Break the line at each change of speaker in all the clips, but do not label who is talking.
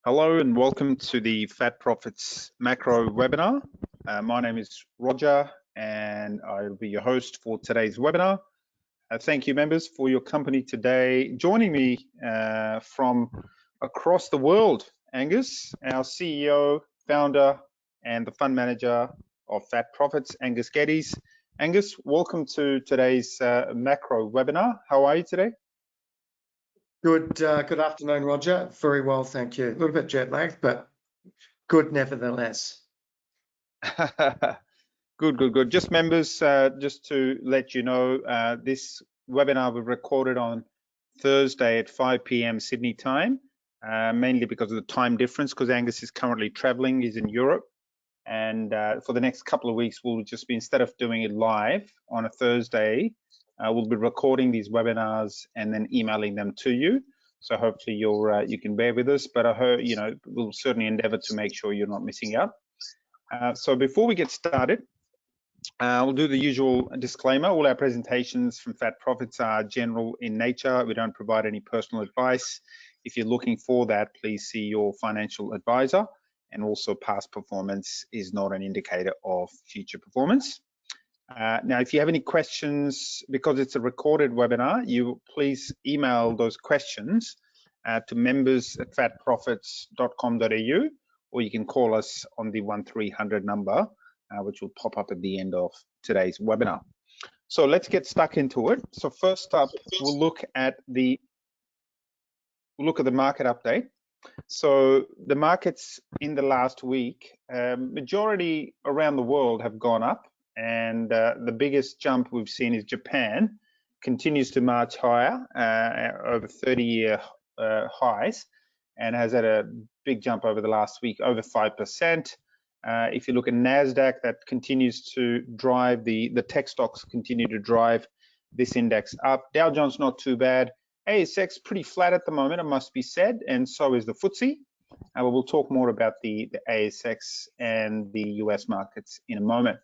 Hello and welcome to the Fat Profits Macro webinar. My name is Roger and I'll be your host for today's webinar. Thank you members for your company today. Joining me from across the world, Angus, our CEO, founder and the fund manager of Fat Profits, Angus Geddes. Angus, welcome to today's macro webinar. How are you today?
Good afternoon, Roger. Very well, thank you. A little bit jet lagged, but good nevertheless.
Good. Just members, just to let you know, this webinar was recorded on Thursday at 5 p.m. Sydney time, mainly because of the time difference, because Angus is currently traveling, he's in Europe. And for the next couple of weeks, we'll just be, instead of doing it live on a Thursday, we'll be recording these webinars and then emailing them to you. So hopefully you can bear with us, but I hope, we'll certainly endeavor to make sure you're not missing out. So before we get started, we'll do the usual disclaimer. All our presentations from Fat Profits are general in nature. We don't provide any personal advice. If you're looking for that, please see your financial advisor. And also past performance is not an indicator of future performance. Now, if you have any questions, because it's a recorded webinar, you please email those questions to members@fatprofits.com.au, or you can call us on the 1300 number, which will pop up at the end of today's webinar. So let's get stuck into it. So first up, we'll look at the market update. So the markets in the last week, majority around the world have gone up. And the biggest jump we've seen is Japan continues to march higher, over 30-year highs, and has had a big jump over the last week, over 5%. If you look at NASDAQ, that continues to drive, the tech stocks continue to drive this index up. Dow Jones not too bad. ASX pretty flat at the moment, it must be said, and so is the FTSE. We'll talk more about the ASX and the US markets in a moment.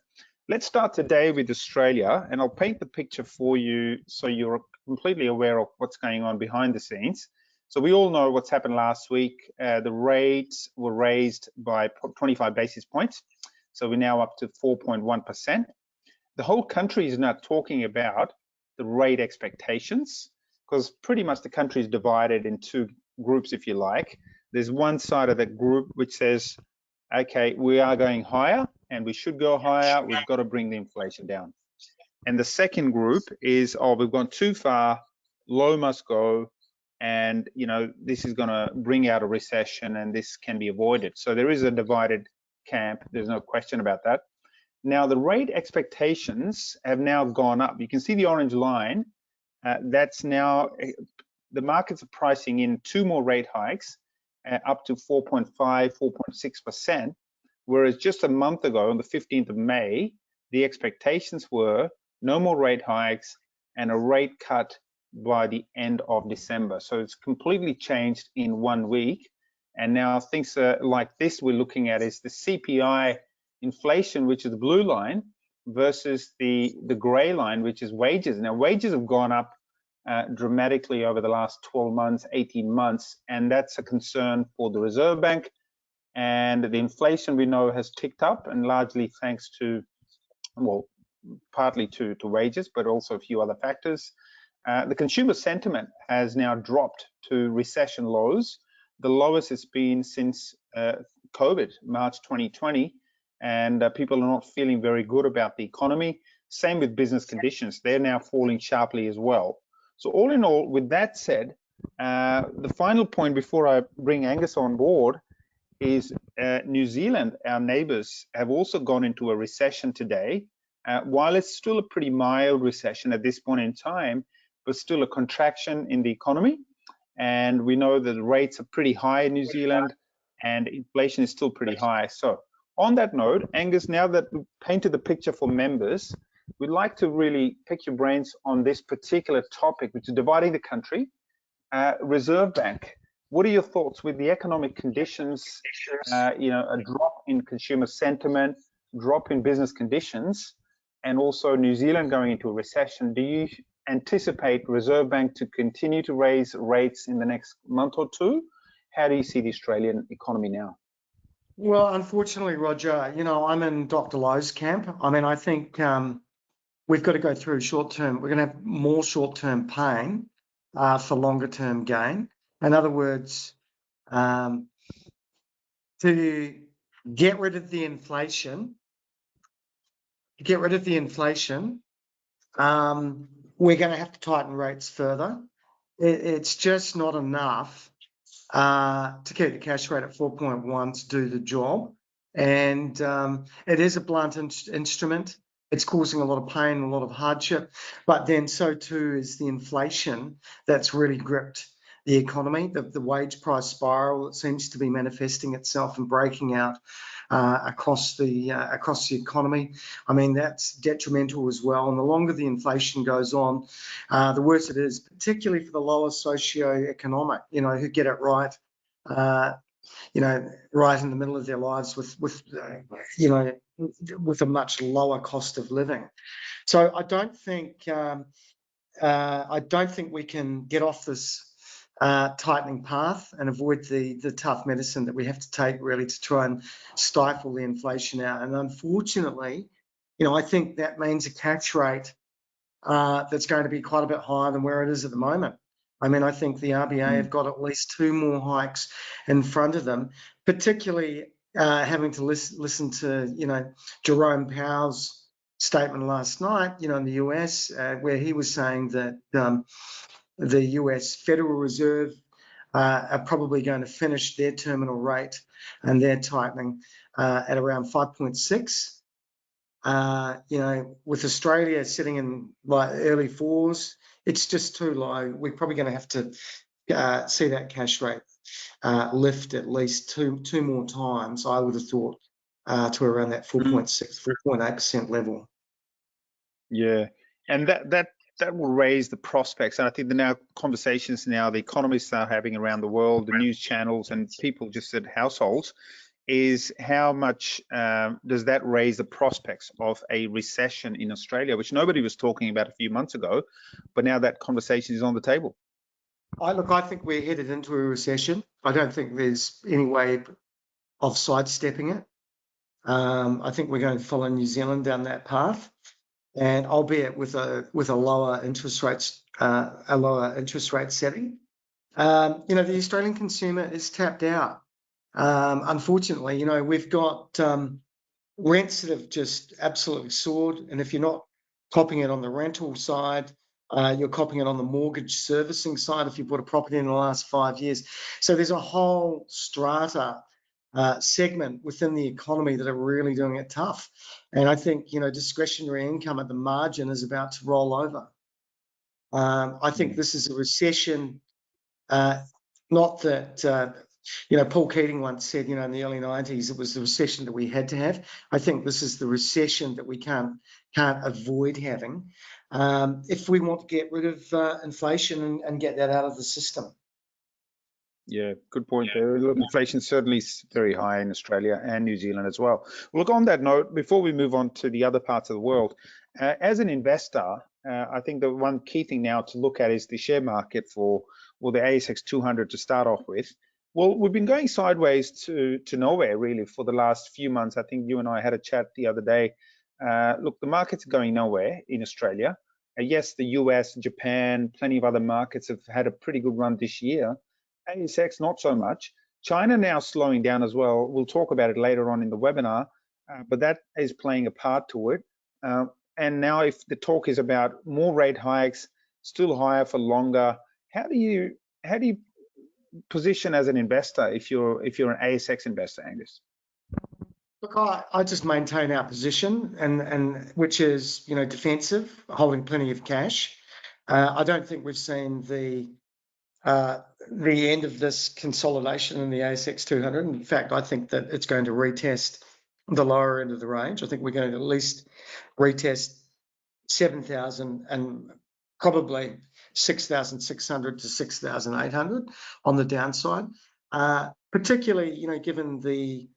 Let's start today with Australia, and I'll paint the picture for you so you're completely aware of what's going on behind the scenes. So we all know what's happened last week. The rates were raised by 25 basis points. So we're now up to 4.1%. The whole country is now talking about the rate expectations, because pretty much the country is divided in two groups, if you like. There's one side of the group which says, okay, we are going higher and we should go higher. We've got to bring the inflation down. And the second group is, oh, we've gone too far, low must go, and this is going to bring out a recession and this can be avoided. So there is a divided camp. There's no question about that. Now the rate expectations have now gone up. You can see the orange line. That's now, the markets are pricing in 2 more rate hikes, up to 4.5, 4.6%, whereas just a month ago, on the 15th of May, the expectations were no more rate hikes and a rate cut by the end of December. So it's completely changed in 1 week. And now things like this we're looking at is the CPI inflation, which is the blue line, versus the gray line, which is wages. Now, wages have gone up dramatically over the last 12 months, 18 months, and that's a concern for the Reserve Bank. And the inflation we know has ticked up, and largely thanks to, well, partly to wages, but also a few other factors. The consumer sentiment has now dropped to recession lows, the lowest it's been since COVID, March 2020, and people are not feeling very good about the economy. Same with business conditions, they're now falling sharply as well. So all in all, with that said, the final point before I bring Angus on board is New Zealand, our neighbors, have also gone into a recession today. While it's still a pretty mild recession at this point in time, but still a contraction in the economy. And we know that the rates are pretty high in New Zealand and inflation is still pretty high. So on that note, Angus, now that we've painted the picture for members, we'd like to really pick your brains on this particular topic, which is dividing the country. Reserve Bank, what are your thoughts with the economic conditions, a drop in consumer sentiment, drop in business conditions, and also New Zealand going into a recession? Do you anticipate Reserve Bank to continue to raise rates in the next month or two? How do you see the Australian economy now?
Well, unfortunately, Roger, I'm in Dr. Lowe's camp. I mean, I think we've got to go through short-term. We're going to have more short-term pain for longer-term gain. In other words, to get rid of the inflation, we're going to have to tighten rates further. It's just not enough to keep the cash rate at 4.1 to do the job. And it is a blunt instrument. It's causing a lot of pain, a lot of hardship, but then so too is the inflation that's really gripped the economy, the wage price spiral that seems to be manifesting itself and breaking out across the economy. I mean, that's detrimental as well. And the longer the inflation goes on, the worse it is, particularly for the lower socioeconomic, who get it right, right in the middle of their lives with a much lower cost of living. So I don't think we can get off this tightening path and avoid the tough medicine that we have to take really to try and stifle the inflation out. And unfortunately, I think that means a cash rate that's going to be quite a bit higher than where it is at the moment. I mean, I think the RBA have got at least 2 more hikes in front of them, particularly having to listen to, Jerome Powell's statement last night, in the US, where he was saying that the US Federal Reserve are probably going to finish their terminal rate and their tightening at around 5.6. With Australia sitting in like early 4s, it's just too low. We're probably going to have to see that cash rate lift at least two more times, I would have thought, to around that 4.6, 4.8% level.
Yeah, and that will raise the prospects. And I think the conversations the economists are having around the world, the news channels and people just at households, is how much does that raise the prospects of a recession in Australia, which nobody was talking about a few months ago, but now that conversation is on the table.
I think we're headed into a recession. I don't think there's any way of sidestepping it. I think we're going to follow New Zealand down that path, and albeit with a lower interest rates, a lower interest rate setting. The Australian consumer is tapped out. Unfortunately, we've got rents that have just absolutely soared, and if you're not copping it on the rental side, you're copping it on the mortgage servicing side if you bought a property in the last 5 years. So there's a whole strata segment within the economy that are really doing it tough. And I think, discretionary income at the margin is about to roll over. I think this is a recession, not that, Paul Keating once said, in the early 90s, it was the recession that we had to have. I think this is the recession that we can't avoid having if we want to get rid of inflation and get that out of the system.
Yeah, good point there. Look, inflation certainly is very high in Australia and New Zealand as well. Look, on that note, before we move on to the other parts of the world, as an investor, I think the one key thing now to look at is the share market for the ASX 200 to start off with. Well, we've been going sideways to nowhere really for the last few months. I think you and I had a chat the other day. Look, the market's going nowhere in Australia. Yes, the US, Japan, plenty of other markets have had a pretty good run this year. ASX, not so much. China now slowing down as well. We'll talk about it later on in the webinar, but that is playing a part to it. And now if the talk is about more rate hikes, still higher for longer, how do you position as an investor if you're an ASX investor, Angus?
Look, I just maintain our position, and which is defensive, holding plenty of cash. I don't think we've seen the end of this consolidation in the ASX 200. In fact, I think that it's going to retest the lower end of the range. I think we're going to at least retest 7,000 and probably 6,600 to 6,800 on the downside, particularly, given the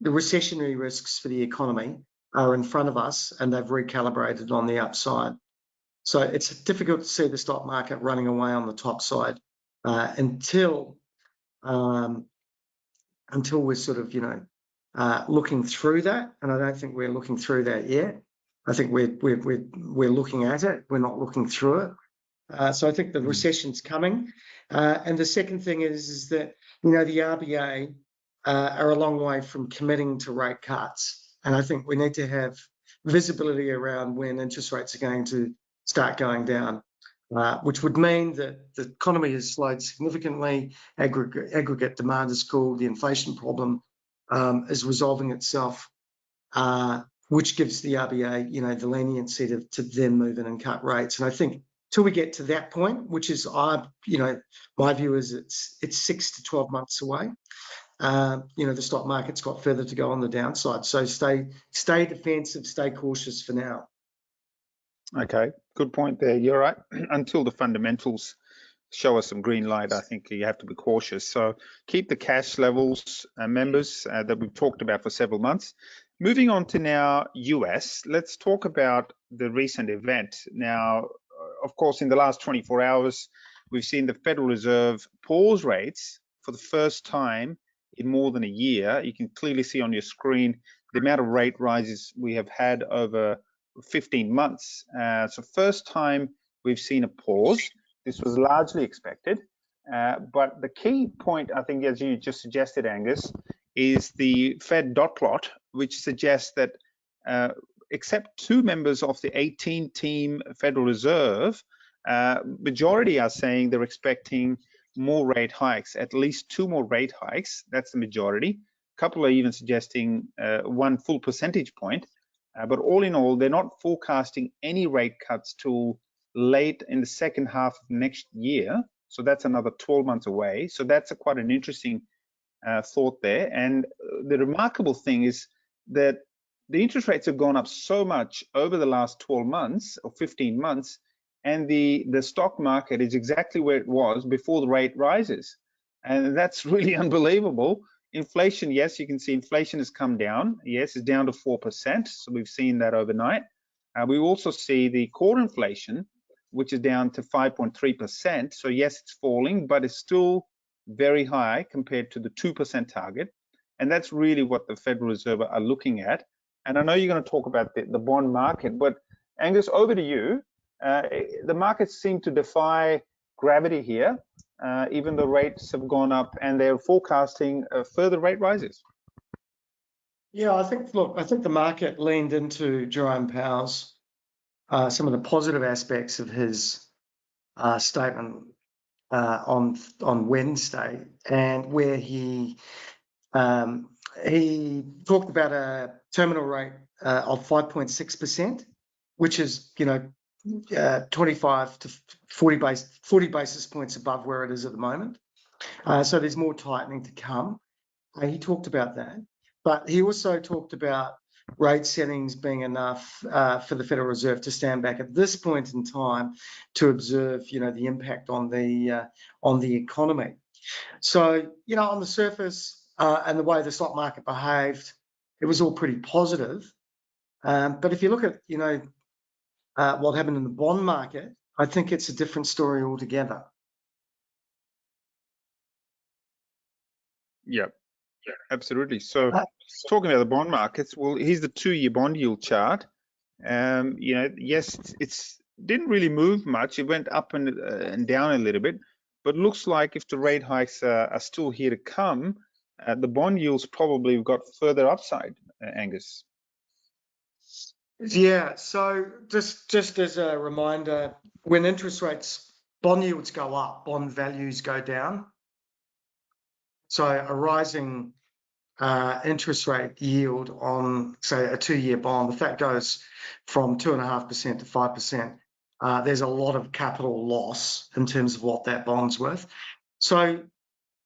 recessionary risks for the economy are in front of us and they've recalibrated on the upside. So it's difficult to see the stock market running away on the top side until until we're sort of, looking through that. And I don't think we're looking through that yet. I think we're looking at it. We're not looking through it. So I think the recession's coming. And the second thing is that, the RBA are a long way from committing to rate cuts. And I think we need to have visibility around when interest rates are going to start going down, which would mean that the economy has slowed significantly, aggregate demand has cooled, the inflation problem is resolving itself, which gives the RBA, the leniency to then move in and cut rates. And I think till we get to that point, which is, my view is it's 6 to 12 months away. The stock market's got further to go on the downside. So stay defensive, stay cautious for now.
Okay, good point there. You're right. Until the fundamentals show us some green light, I think you have to be cautious. So keep the cash levels, members, that we've talked about for several months. Moving on to now US, let's talk about the recent event. Now, of course, in the last 24 hours, we've seen the Federal Reserve pause rates for the first time in more than a year. You can clearly see on your screen the amount of rate rises we have had over 15 months. So first time we've seen a pause. This was largely expected. But the key point, I think, as you just suggested, Angus, is the Fed dot plot, which suggests that except two members of the 18-team Federal Reserve, majority are saying they're expecting more rate hikes, at least 2 more rate hikes. That's the majority. A couple are even suggesting 1 full percentage point. But all in all, they're not forecasting any rate cuts till late in the second half of next year. So that's another 12 months away. So that's quite an interesting thought there. And the remarkable thing is that the interest rates have gone up so much over the last 12 months or 15 months, and the stock market is exactly where it was before the rate rises. And that's really unbelievable. Inflation, yes, you can see inflation has come down. Yes, it's down to 4%. So we've seen that overnight. We also see the core inflation, which is down to 5.3%. So yes, it's falling, but it's still very high compared to the 2% target. And that's really what the Federal Reserve are looking at. And I know you're going to talk about the bond market, but Angus, over to you. The markets seem to defy gravity here, even though rates have gone up, and they're forecasting further rate rises.
Yeah, I think the market leaned into Jerome Powell's some of the positive aspects of his statement on Wednesday, and where he talked about a terminal rate of 5.6%, which is 25 to 40 basis points above where it is at the moment. So there's more tightening to come. He talked about that, but he also talked about rate settings being enough for the Federal Reserve to stand back at this point in time to observe, the impact on the economy. So, on the surface and the way the stock market behaved, it was all pretty positive. But if you look at, what happened in the bond market, I think it's a different story altogether.
Yeah, absolutely. So talking about the bond markets, well, here's the 2-year bond yield chart. Yes, it's didn't really move much. It went up and down a little bit, but looks like if the rate hikes are still here to come, the bond yields probably have got further upside, Angus.
Yeah, so just as a reminder, when bond yields go up, bond values go down. So a rising interest rate yield on, say, a 2-year bond, if that goes from 2.5% to 5%, there's a lot of capital loss in terms of what that bond's worth. So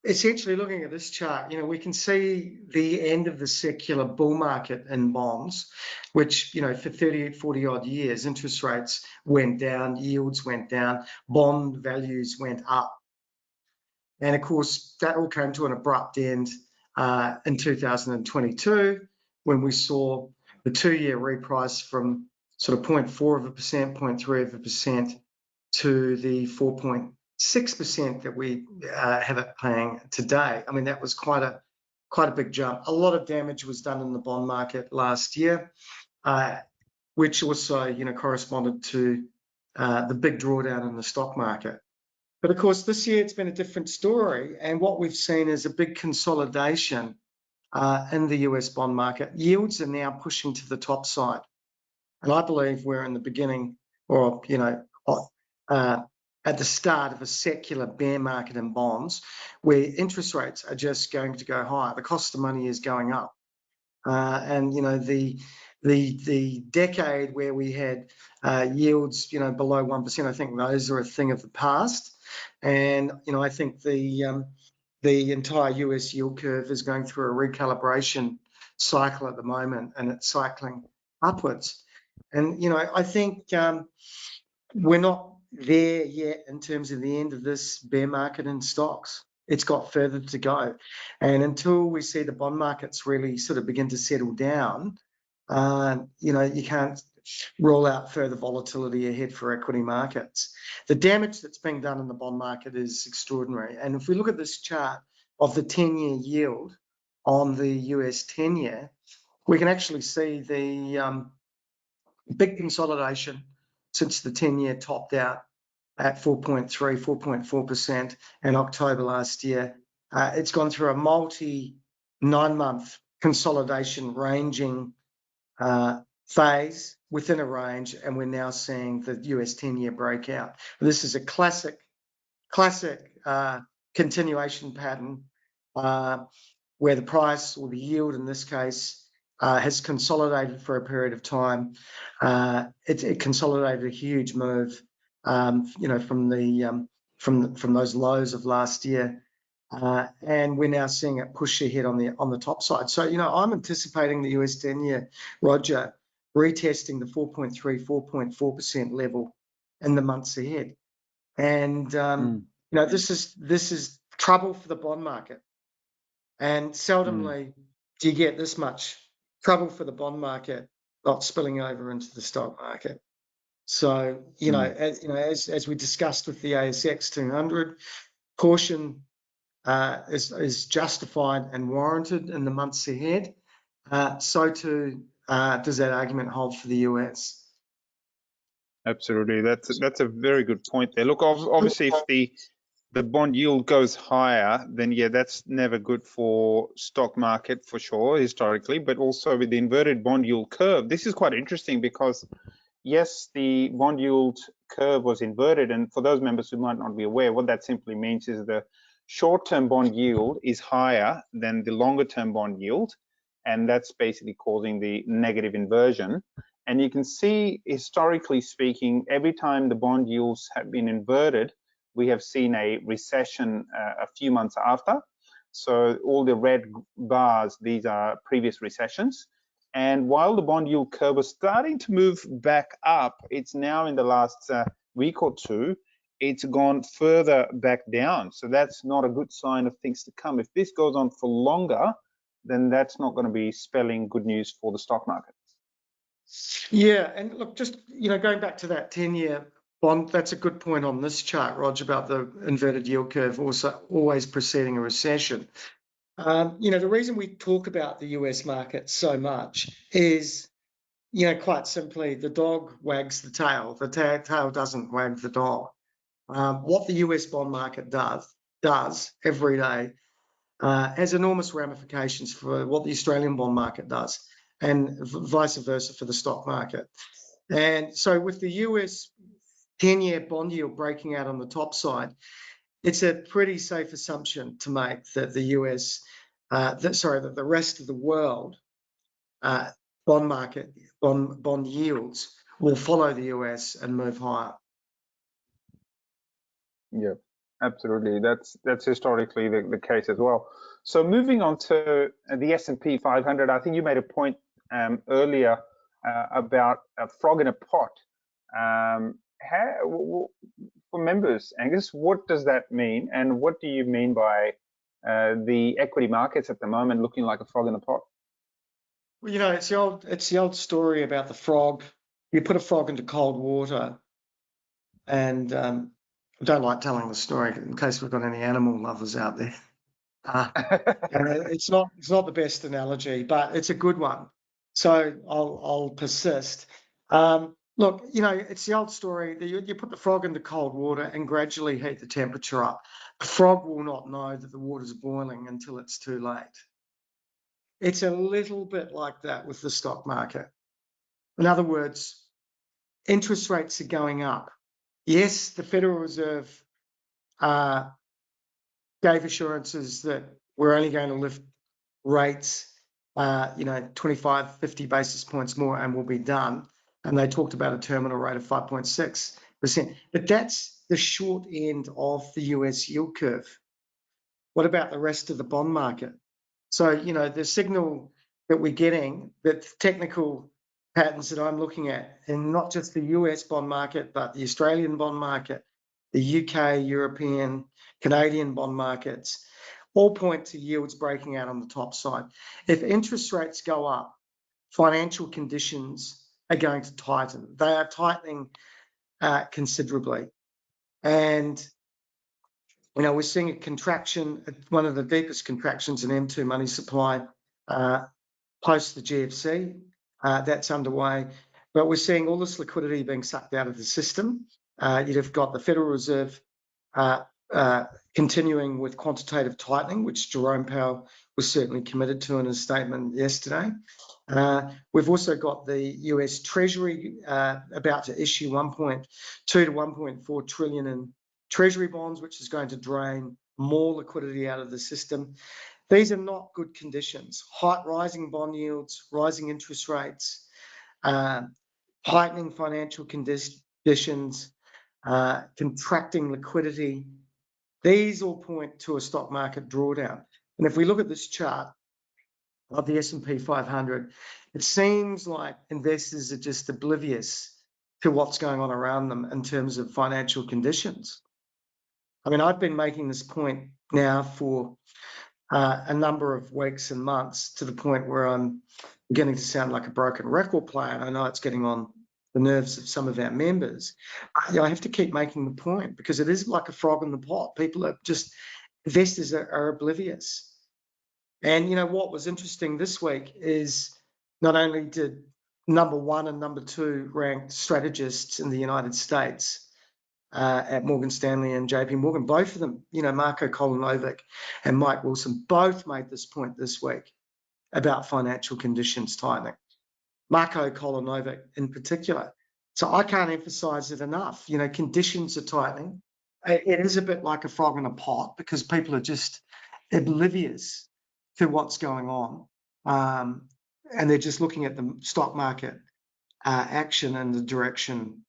essentially, looking at this chart, we can see the end of the secular bull market in bonds, which, for 30, 40 odd years, interest rates went down, yields went down, bond values went up. And of course, that all came to an abrupt end in 2022, when we saw the 2-year reprice from sort of 0.4%, 0.3% to the 4.2% 6% that we have it paying today. I mean, that was quite a big jump. A lot of damage was done in the bond market last year, which also, corresponded to the big drawdown in the stock market. But of course, this year it's been a different story, and what we've seen is a big consolidation in the US bond market. Yields are now pushing to the top side, and I believe we're in the beginning, or at the start of a secular bear market in bonds, where interest rates are just going to go higher. The cost of money is going up, and the decade where we had yields, below 1%, I think those are a thing of the past. And I think the entire US yield curve is going through a recalibration cycle at the moment, and it's cycling upwards. And I think we're not there yet in terms of the end of this bear market in stocks. It's got further to go, and until we see the bond markets really sort of begin to settle down, you can't rule out further volatility ahead for equity markets. The damage that's being done in the bond market is extraordinary. And if we look at this chart of the 10-year yield on the US 10-year, we can actually see the big consolidation since the 10-year topped out at 4.3, 4.4% in October last year. It's gone through a multi-9-month consolidation ranging phase within a range, and we're now seeing the US 10-year breakout. This is a classic continuation pattern where the price, or the yield in this case, has consolidated for a period of time. It consolidated a huge move, from those lows of last year, and we're now seeing it push ahead on the top side. So I'm anticipating the US 10-year, Roger, retesting the 4.3, 4.4% level in the months ahead. And this is trouble for the bond market, and seldomly do you get this much trouble for the bond market not spilling over into the stock market. So as we discussed with the ASX 200, caution is justified and warranted in the months ahead. So too does that argument hold for the US.
Absolutely, that's a very good point there. Look, obviously, if the bond yield goes higher, then that's never good for stock market for sure, historically, but also with the inverted bond yield curve. This is quite interesting because, yes, the bond yield curve was inverted, and for those members who might not be aware, what that simply means is the short-term bond yield is higher than the longer-term bond yield, and that's basically causing the negative inversion. And you can see, historically speaking, every time the bond yields have been inverted, we have seen a recession a few months after. So all the red bars, these are previous recessions. And while the bond yield curve was starting to move back up, it's now in the last week or two, it's gone further back down. So that's not a good sign of things to come. If this goes on for longer, then that's not going to be spelling good news for the stock market.
Yeah, and look, just going back to that 10-year bond, that's a good point on this chart, Roger, about the inverted yield curve also always preceding a recession. The reason we talk about the US market so much is, quite simply, the dog wags the tail. The tail doesn't wag the dog. What the US bond market does every day has enormous ramifications for what the Australian bond market does, and vice versa for the stock market. And so with the US 10-year bond yield breaking out on the top side, it's a pretty safe assumption to make that the US, that the rest of the world bond market, bond yields will follow the US and move higher.
Yeah, absolutely. That's historically the case as well. So moving on to the S&P 500, I think you made a point earlier about a frog in a pot. For members, Angus, what does that mean, and what do you mean by the equity markets at the moment looking like a frog in a pot?
Well, it's the old story about the frog. You put a frog into cold water, and I don't like telling the story in case we've got any animal lovers out there. It's not the best analogy, but it's a good one. So I'll persist. Look, it's the old story that you put the frog into cold water and gradually heat the temperature up. The frog will not know that the water's boiling until it's too late. It's a little bit like that with the stock market. In other words, interest rates are going up. Yes, the Federal Reserve gave assurances that we're only going to lift rates, 25, 50 basis points more and we'll be done. And they talked about a terminal rate of 5.6%. But that's the short end of the US yield curve. What about the rest of the bond market? So, the signal that we're getting, the technical patterns that I'm looking at, and not just the US bond market, but the Australian bond market, the UK, European, Canadian bond markets, all point to yields breaking out on the top side. If interest rates go up, financial conditions are going to tighten. They are tightening considerably. And, we're seeing a contraction, one of the deepest contractions in M2 money supply post the GFC. That's underway. But we're seeing all this liquidity being sucked out of the system. You've got the Federal Reserve continuing with quantitative tightening, which Jerome Powell was certainly committed to in his statement yesterday. We've also got the US Treasury about to issue 1.2 to 1.4 trillion in Treasury bonds, which is going to drain more liquidity out of the system. These are not good conditions. Rising bond yields, rising interest rates, heightening financial conditions, contracting liquidity. These all point to a stock market drawdown. And if we look at this chart of the S&P 500, it seems like investors are just oblivious to what's going on around them in terms of financial conditions. I mean, I've been making this point now for a number of weeks and months, to the point where I'm beginning to sound like a broken record player. And I know it's getting on the nerves of some of our members. I have to keep making the point because it is like a frog in the pot. Investors are oblivious. And what was interesting this week is not only did number 1 and number 2 ranked strategists in the United States at Morgan Stanley and JP Morgan, both of them, Marko Kolanovic and Mike Wilson, both made this point this week about financial conditions tightening. Marko Kolanovic in particular. So I can't emphasize it enough. Conditions are tightening. It is a bit like a frog in a pot because people are just oblivious to what's going on. And they're just looking at the stock market action and the direction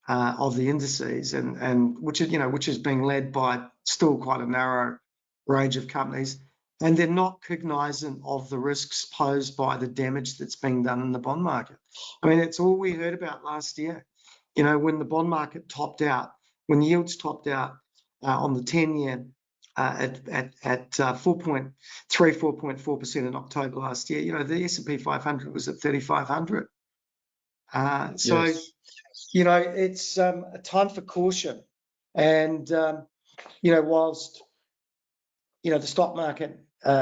of the indices, and which is being led by still quite a narrow range of companies, and they're not cognizant of the risks posed by the damage that's being done in the bond market. I mean, it's all we heard about last year. When the bond market topped out, when yields topped out on the 10-year at 4.3, 4.4% in October last year, the S&P 500 was at 3,500.
Yes.
It's a time for caution. And, whilst, the stock market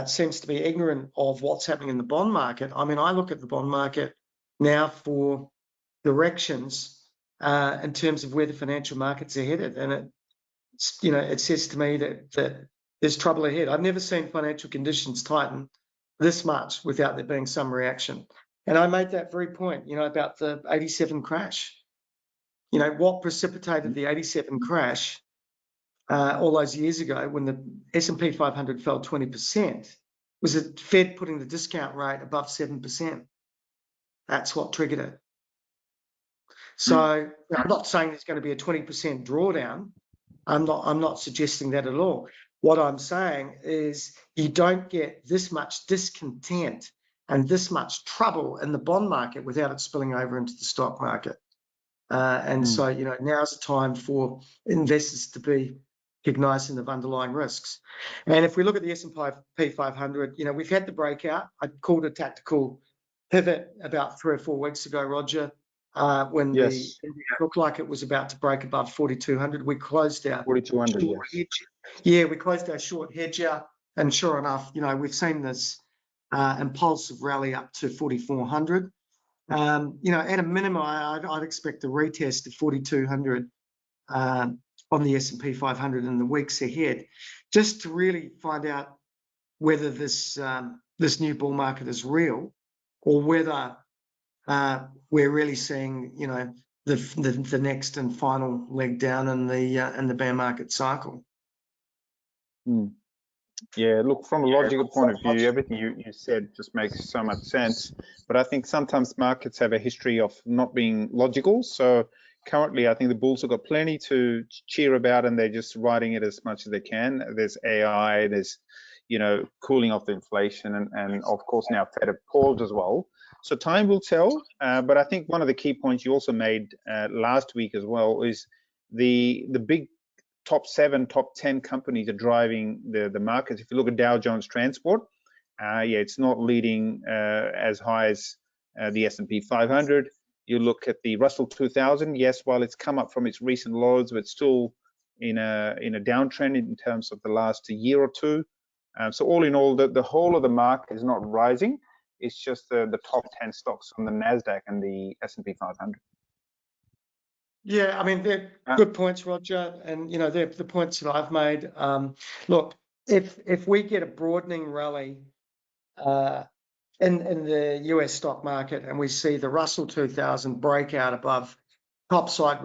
seems to be ignorant of what's happening in the bond market, I mean, I look at the bond market now for directions in terms of where the financial markets are headed. And it says to me that there's trouble ahead. I've never seen financial conditions tighten this much without there being some reaction. And I made that very point, about the 87 crash. What precipitated the 87 crash all those years ago when the S&P 500 fell 20% was the Fed putting the discount rate above 7%. That's what triggered it. So I'm not saying there's going to be a 20% drawdown. I'm not suggesting that at all. What I'm saying is you don't get this much discontent and this much trouble in the bond market without it spilling over into the stock market. So, now's the time for investors to be cognizant of underlying risks. And if we look at the S&P 500, we've had the breakout. I called a tactical pivot about 3 or 4 weeks ago, Roger. when the
Yes,
index looked like it was about to break above 4,200. We closed our
4,200.
short
Yes.
hedge. Yeah, we closed our short hedge out, and sure enough, we've seen this impulsive rally up to 4,400. At a minimum, I'd expect a retest of 4,200 on the S&P 500 in the weeks ahead, just to really find out whether this new bull market is real, or whether we're really seeing, the next and final leg down in the bear market cycle.
Mm. Yeah, look, from a logical point of view, everything you said just makes so much sense. But I think sometimes markets have a history of not being logical. So currently, I think the bulls have got plenty to cheer about, and they're just riding it as much as they can. There's AI, there's, cooling off the inflation, and of course now Fed have paused as well. So time will tell. But I think one of the key points you also made last week as well is the big top 7, top 10 companies are driving the markets. If you look at Dow Jones Transport, it's not leading as high as the S&P 500. You look at the Russell 2000. Yes, while it's come up from its recent lows, but still in a downtrend in terms of the last year or two. So all in all, the whole of the market is not rising. It's just the top 10 stocks on the Nasdaq and the S&P 500.
Yeah, I mean, they're good points, Roger, and they're the points that I've made. Look, if we get a broadening rally in the US stock market, and we see the Russell 2000 break out above topside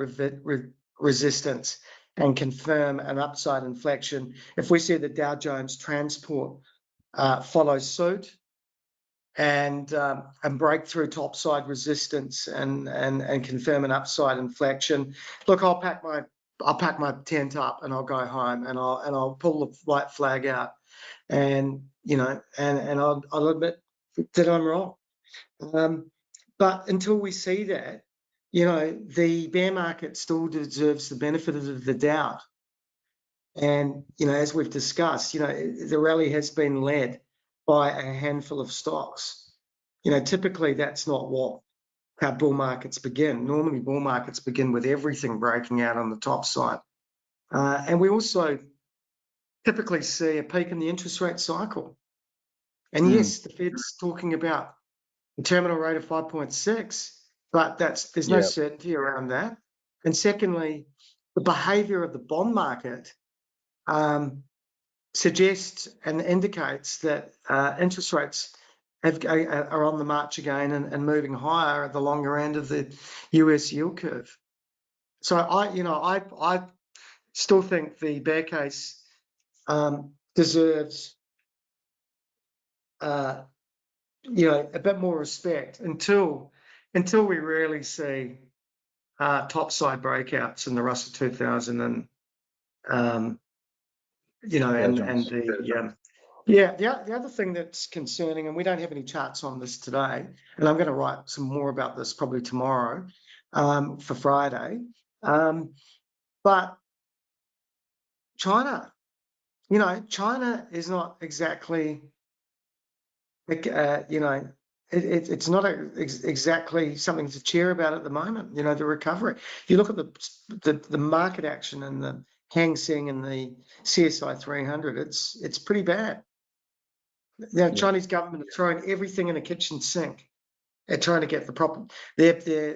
resistance and confirm an upside inflection, if we see the Dow Jones Transport follow suit and break through topside resistance and confirm an upside inflection, look, I'll pack my tent up and I'll go home, and I'll pull the white flag out, and I'll admit that I'm wrong. But until we see that, the bear market still deserves the benefit of the doubt. And as we've discussed, the rally has been led by a handful of stocks. Typically that's not how bull markets begin. Normally bull markets begin with everything breaking out on the top side. And we also typically see a peak in the interest rate cycle. And yes, the Fed's talking about a terminal rate of 5.6, but there's no certainty around that. And secondly, the behavior of the bond market suggests and indicates that interest rates are on the march again and moving higher at the longer end of the US yield curve. So I still think the bear case deserves a bit more respect until we really see topside breakouts in the Russell 2000 and the other thing that's concerning, and we don't have any charts on this today, and I'm going to write some more about this probably tomorrow for Friday, but China is not exactly, it's not exactly something to cheer about at the moment. The recovery. If you look at the market action and the Hang Seng and the CSI 300, it's pretty bad. The Chinese government is throwing everything in a kitchen sink at trying to get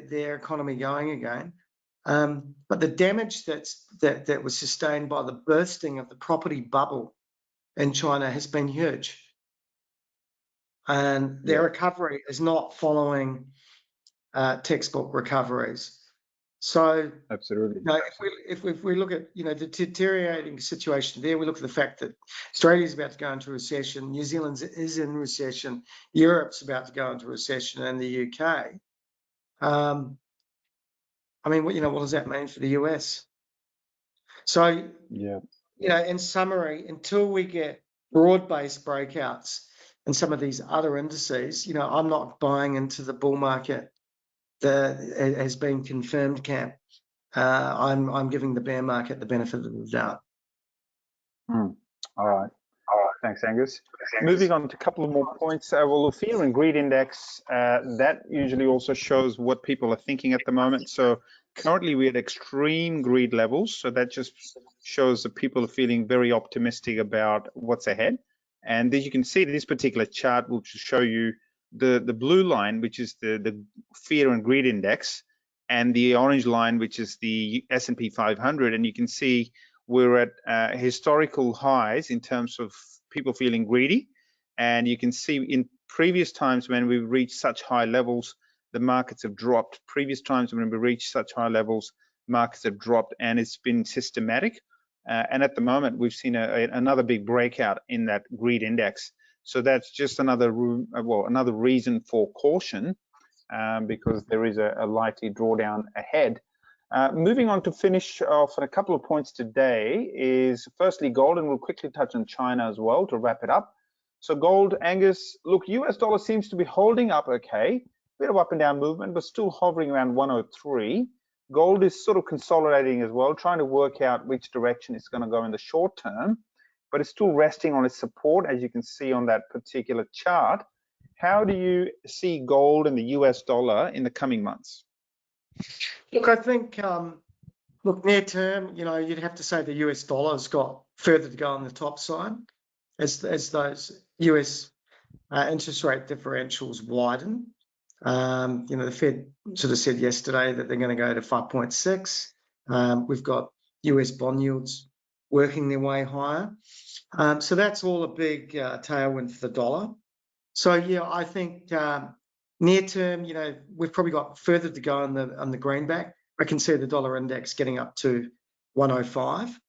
their economy going again. But the damage that was sustained by the bursting of the property bubble in China has been huge. And their recovery is not following textbook recoveries. So
absolutely,
if we look at the deteriorating situation there, we look at the fact that Australia is about to go into recession, New Zealand is in recession, Europe's about to go into recession, and the UK. I mean, what does that mean for the US? So in summary, until we get broad-based breakouts in some of these other indices, I'm not buying into the bull market that has been confirmed camp. I'm giving the bear market the benefit of the doubt.
All right. Thanks, Angus. Moving on to a couple of more points. Well, the fear and greed index, that usually also shows what people are thinking at the moment. So currently we're at extreme greed levels. So that just shows that people are feeling very optimistic about what's ahead. And as you can see, this particular chart will show you the blue line, which is the fear and greed index, and the orange line, which is the S&P 500. And you can see we're at historical highs in terms of people feeling greedy. And you can see in previous times when we've reached such high levels, the markets have dropped. Previous times when we reached such high levels, markets have dropped, and it's been systematic. And at the moment, we've seen another big breakout in that greed index. So that's just another reason for caution, because there is a likely drawdown ahead. Moving on to finish off on a couple of points today is firstly gold, and we'll quickly touch on China as well to wrap it up. So gold, Angus, look, US dollar seems to be holding up okay, bit of up and down movement, but still hovering around 103. Gold is sort of consolidating as well, trying to work out which direction it's going to go in the short term, but it's still resting on its support, as you can see on that particular chart. How do you see gold and the US dollar in the coming months?
Look, I think, look, near term, you'd have to say the US dollar's got further to go on the top side as those US interest rate differentials widen. The Fed sort of said yesterday that they're going to go to 5.6. We've got US bond yields working their way higher. So that's all a big tailwind for the dollar. So, yeah, I think near term, we've probably got further to go on the greenback. I can see the dollar index getting up to 105,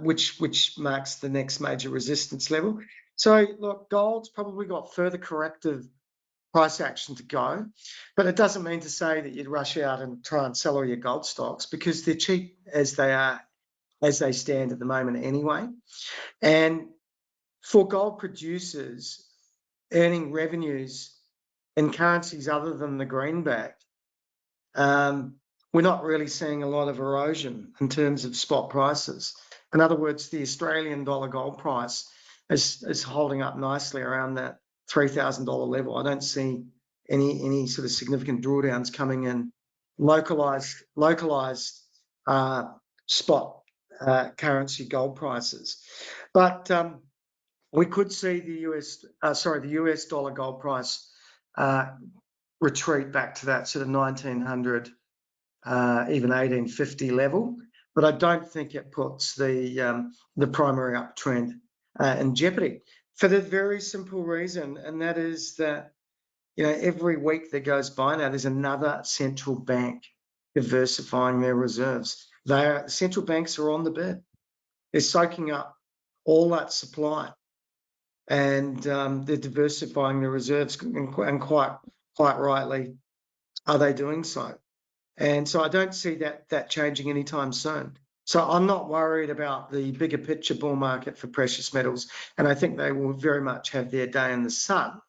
which marks the next major resistance level. So, look, gold's probably got further corrective price action to go, but it doesn't mean to say that you'd rush out and try and sell all your gold stocks, because they're cheap as they stand at the moment anyway. And for gold producers earning revenues in currencies other than the greenback, we're not really seeing a lot of erosion in terms of spot prices. In other words, the Australian dollar gold price is holding up nicely around that $3,000 level. I don't see any sort of significant drawdowns coming in localized spot currency gold prices. But we could see the US dollar gold price retreat back to that sort of 1900, even 1850 level. But I don't think it puts the primary uptrend in jeopardy, for the very simple reason, and that is that every week that goes by now, there's another central bank diversifying their reserves. Central banks are on the bid. They're soaking up all that supply, and they're diversifying their reserves, and quite rightly are they doing so. And so I don't see that changing anytime soon. So I'm not worried about the bigger picture bull market for precious metals, and I think they will very much have their day in the sun.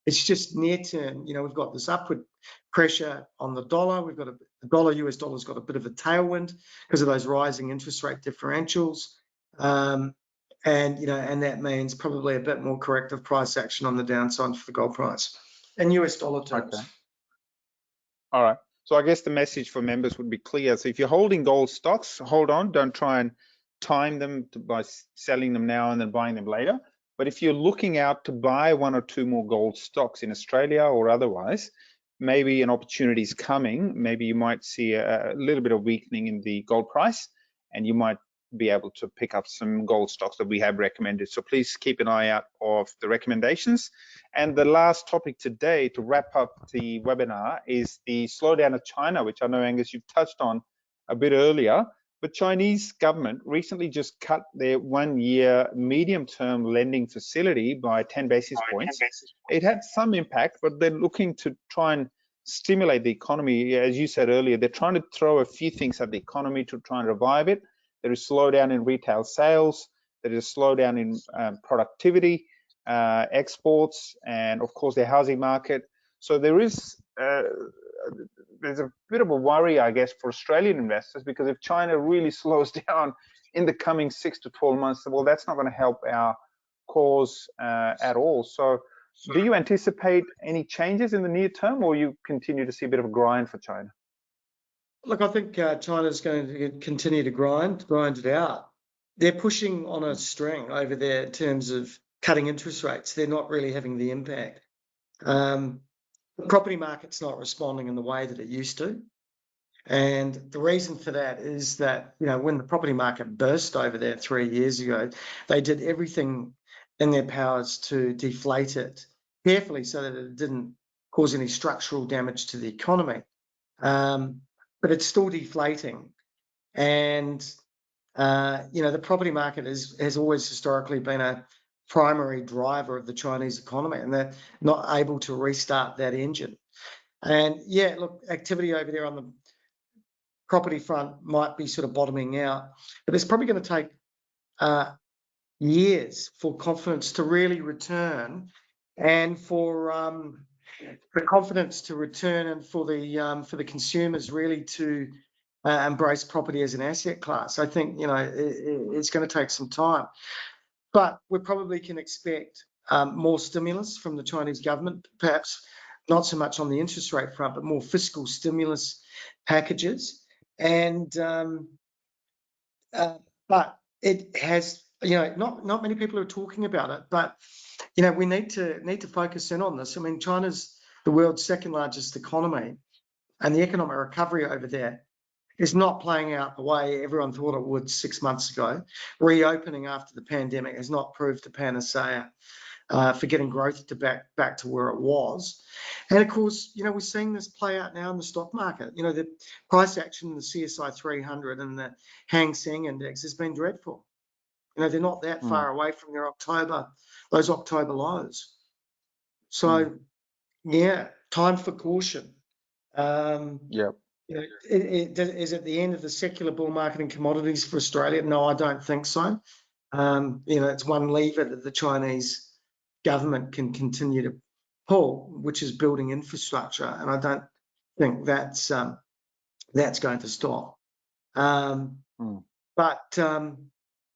It's just near term, we've got this upward pressure on the dollar. We've got the US dollar's got a bit of a tailwind because of those rising interest rate differentials. And that means probably a bit more corrective price action on the downside for the gold price in US dollar terms.
Okay. All right. So I guess the message for members would be clear. So if you're holding gold stocks, hold on. Don't try and time them by selling them now and then buying them later. But if you're looking out to buy one or two more gold stocks in Australia or otherwise, maybe an opportunity is coming. Maybe you might see a little bit of weakening in the gold price, and you might be able to pick up some gold stocks that we have recommended. So please keep an eye out of the recommendations. And the last topic today to wrap up the webinar is the slowdown of China, which I know, Angus, you've touched on a bit earlier. But Chinese government recently just cut their 1-year medium-term lending facility by 10 basis points. It had some impact, but they're looking to try and stimulate the economy. As you said earlier, they're trying to throw a few things at the economy to try and revive it. There is slowdown in retail sales. There is a slowdown in productivity, exports, and of course the housing market. So there's a bit of a worry, I guess, for Australian investors, because if China really slows down in the coming 6 to 12 months, well, that's not going to help our cause at all. So do you anticipate any changes in the near term, or you continue to see a bit of a grind for China?
Look, I think China's going to continue to grind it out. They're pushing on a string over there in terms of cutting interest rates. They're not really having the impact. The property market's not responding in the way that it used to. And the reason for that is that, when the property market burst over there 3 years ago, they did everything in their powers to deflate it carefully so that it didn't cause any structural damage to the economy. But it's still deflating. And, the property market has always historically been a primary driver of the Chinese economy, and they're not able to restart that engine. And yeah, look, activity over there on the property front might be sort of bottoming out, but it's probably going to take years for confidence to really return, and for confidence to return, and for the consumers really to embrace property as an asset class. I think it's going to take some time, but we probably can expect more stimulus from the Chinese government, perhaps not so much on the interest rate front, but more fiscal stimulus packages. And but it has, not many people are talking about it, but we need to focus in on this. I mean, China's the world's second largest economy, and the economic recovery over there is not playing out the way everyone thought it would 6 months ago. Reopening after the pandemic has not proved a panacea for getting growth to back to where it was. And of course, we're seeing this play out now in the stock market. The price action in the CSI 300 and the Hang Seng Index has been dreadful. They're not that far away from those October lows. So, yeah, time for caution.
Yep.
Is it the end of the secular bull market in commodities for Australia? No, I don't think so. It's one lever that the Chinese government can continue to pull, which is building infrastructure, and I don't think that's going to stop. But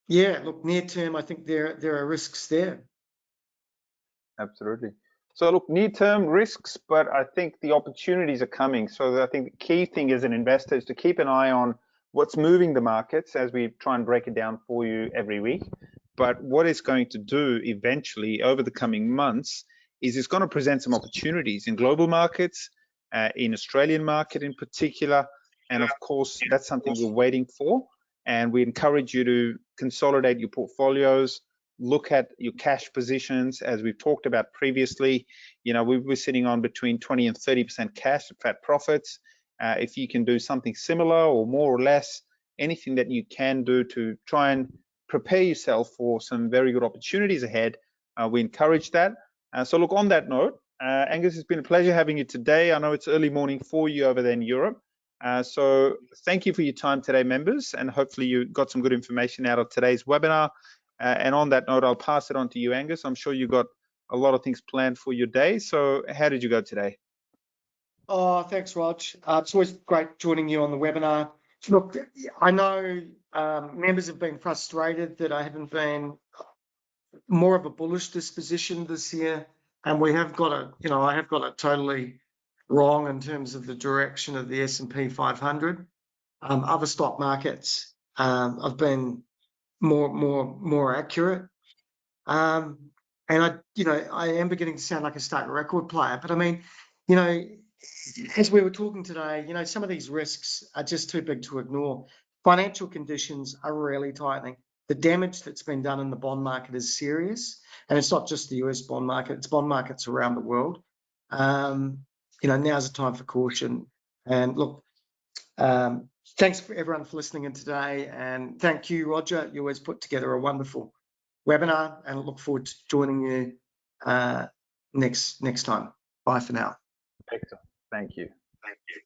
yeah, look, near term, I think there are risks there.
Absolutely. So look, near-term risks, but I think the opportunities are coming. So I think the key thing as an investor is to keep an eye on what's moving the markets as we try and break it down for you every week. But what it's going to do eventually over the coming months is it's going to present some opportunities in global markets, in Australian market in particular. And of course, that's something we're waiting for. And we encourage you to consolidate your portfolios, look at your cash positions, as we've talked about previously. We were sitting on between 20 and 30% cash at fat profits. If you can do something similar or more or less, anything that you can do to try and prepare yourself for some very good opportunities ahead, we encourage that. So look, on that note, Angus, it's been a pleasure having you today. I know it's early morning for you over there in Europe. So thank you for your time today, members, and hopefully you got some good information out of today's webinar. And on that note, I'll pass it on to you, Angus. I'm sure you got a lot of things planned for your day. So how did you go today?
Oh, thanks, Rog. It's always great joining you on the webinar. Look, I know members have been frustrated that I haven't been more of a bullish disposition this year, and I have got it totally wrong in terms of the direction of the S&P 500. Other stock markets, I've been more accurate. And I am beginning to sound like a stark record player, but I mean, as we were talking today, some of these risks are just too big to ignore. Financial conditions are really tightening. The damage that's been done in the bond market is serious, and it's not just the US bond market, it's bond markets around the world. Now's the time for caution. And look, thanks for everyone for listening in today, and thank you, Roger. You always put together a wonderful webinar, and I look forward to joining you next time. Bye for now.
Excellent. Thank you.
Thank you.